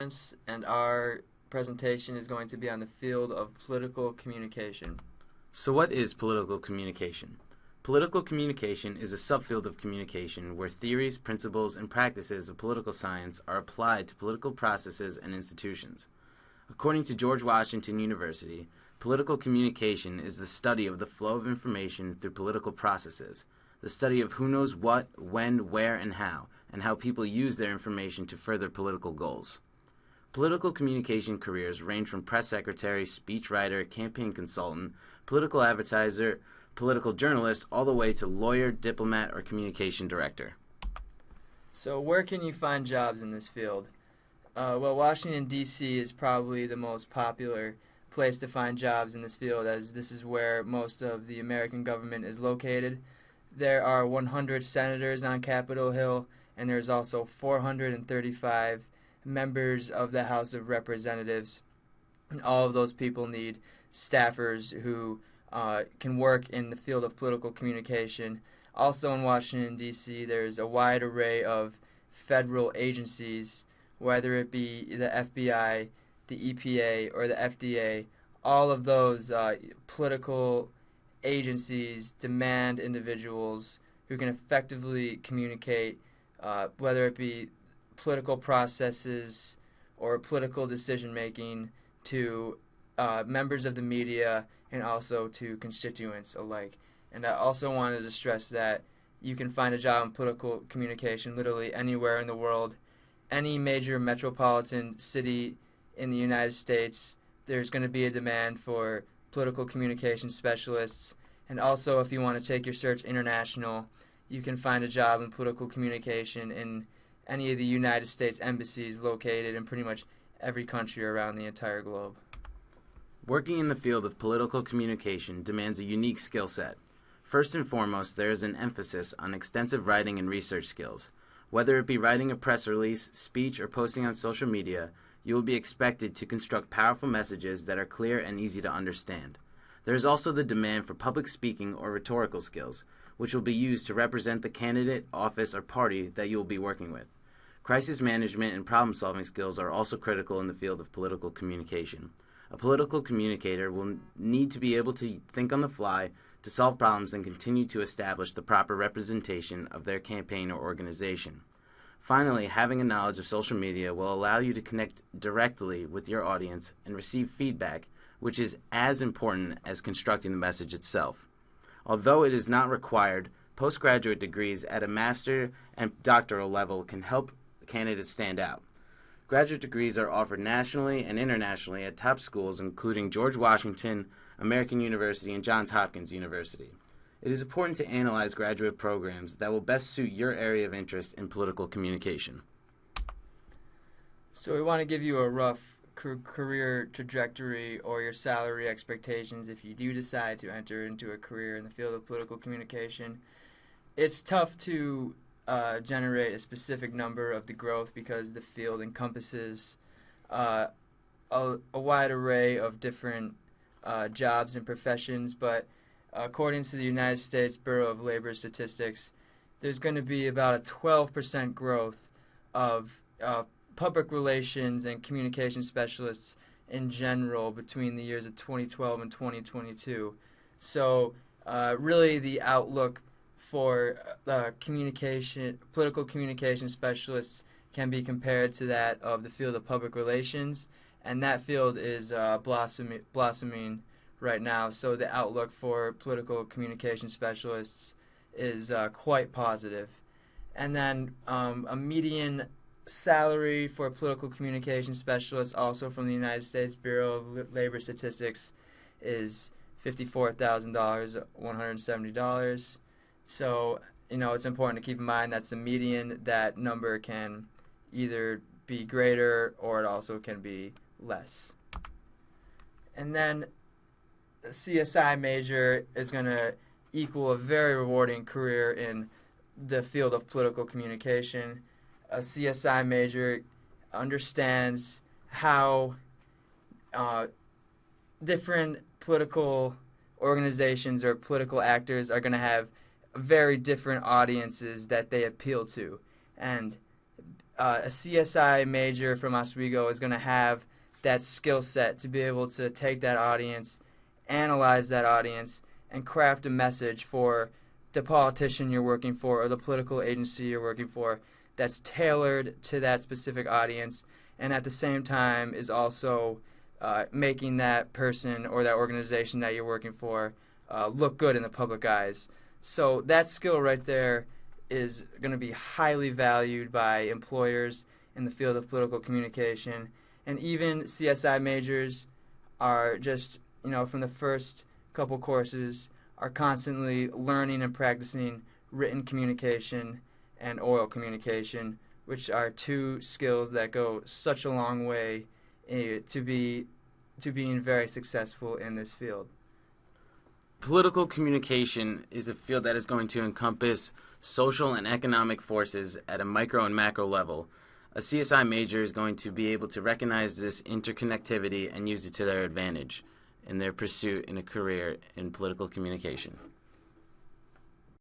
And our presentation is going to be on the field of political communication. So what is political communication? Political communication is a subfield of communication where theories, principles, and practices of political science are applied to political processes and institutions. According to George Washington University, political communication is the study of the flow of information through political processes, the study of who knows what, when, where, and how people use their information to further political goals. Political communication careers range from press secretary, speechwriter, campaign consultant, political advertiser, political journalist, all the way to lawyer, diplomat, or communication director. So where can you find jobs in this field? Well, Washington, D.C. is probably the most popular place to find jobs in this field, as this is where most of the American government is located. There are 100 senators on Capitol Hill, and there's also 435 members of the House of Representatives, and all of those people need staffers who can work in the field of political communication. Also in Washington, D.C., there's a wide array of federal agencies, whether it be the FBI, the EPA, or the FDA. All of those political agencies demand individuals who can effectively communicate, whether it be political processes or political decision making, to members of the media and also to constituents alike. And I also wanted to stress that you can find a job in political communication literally anywhere in the world. Any major metropolitan city in the United States, there's going to be a demand for political communication specialists. And also, if you want to take your search international, you can find a job in political communication in any of the United States embassies located in pretty much every country around the entire globe. Working in the field of political communication demands a unique skill set. First and foremost, there is an emphasis on extensive writing and research skills. Whether it be writing a press release, speech, or posting on social media, you will be expected to construct powerful messages that are clear and easy to understand. There is also the demand for public speaking or rhetorical skills, which will be used to represent the candidate, office, or party that you will be working with. Crisis management and problem-solving skills are also critical in the field of political communication. A political communicator will need to be able to think on the fly, to solve problems, and continue to establish the proper representation of their campaign or organization. Finally, having a knowledge of social media will allow you to connect directly with your audience and receive feedback, which is as important as constructing the message itself. Although it is not required, postgraduate degrees at a master and doctoral level can help candidates stand out. Graduate degrees are offered nationally and internationally at top schools including George Washington, American University, and Johns Hopkins University. It is important to analyze graduate programs that will best suit your area of interest in political communication. So we want to give you a rough career trajectory or your salary expectations if you do decide to enter into a career in the field of political communication. It's tough to generate a specific number of the growth because the field encompasses a wide array of different jobs and professions, but according to the United States Bureau of Labor Statistics, there's going to be about a 12% growth of public relations and communication specialists in general between the years of 2012 and 2022. So really the outlook for political communication specialists can be compared to that of the field of public relations, and that field is blossoming right now. So the outlook for political communication specialists is quite positive. And then a median salary for political communication specialists, also from the United States Bureau of Labor Statistics, is $54,000, $170. So, it's important to keep in mind that's the median. That number can either be greater or it also can be less. And then a CSI major is going to equal a very rewarding career in the field of political communication. A CSI major understands how different political organizations or political actors are going to have very different audiences that they appeal to. And a CSI major from Oswego is going to have that skill set to be able to take that audience, analyze that audience, and craft a message for the politician you're working for or the political agency you're working for that's tailored to that specific audience, and at the same time is also making that person or that organization that you're working for look good in the public eyes. So that skill right there is going to be highly valued by employers in the field of political communication. And even CSI majors are just, from the first couple courses, are constantly learning and practicing written communication and oral communication, which are two skills that go such a long way to being very successful in this field. Political communication is a field that is going to encompass social and economic forces at a micro and macro level. A CSI major is going to be able to recognize this interconnectivity and use it to their advantage in their pursuit in a career in political communication.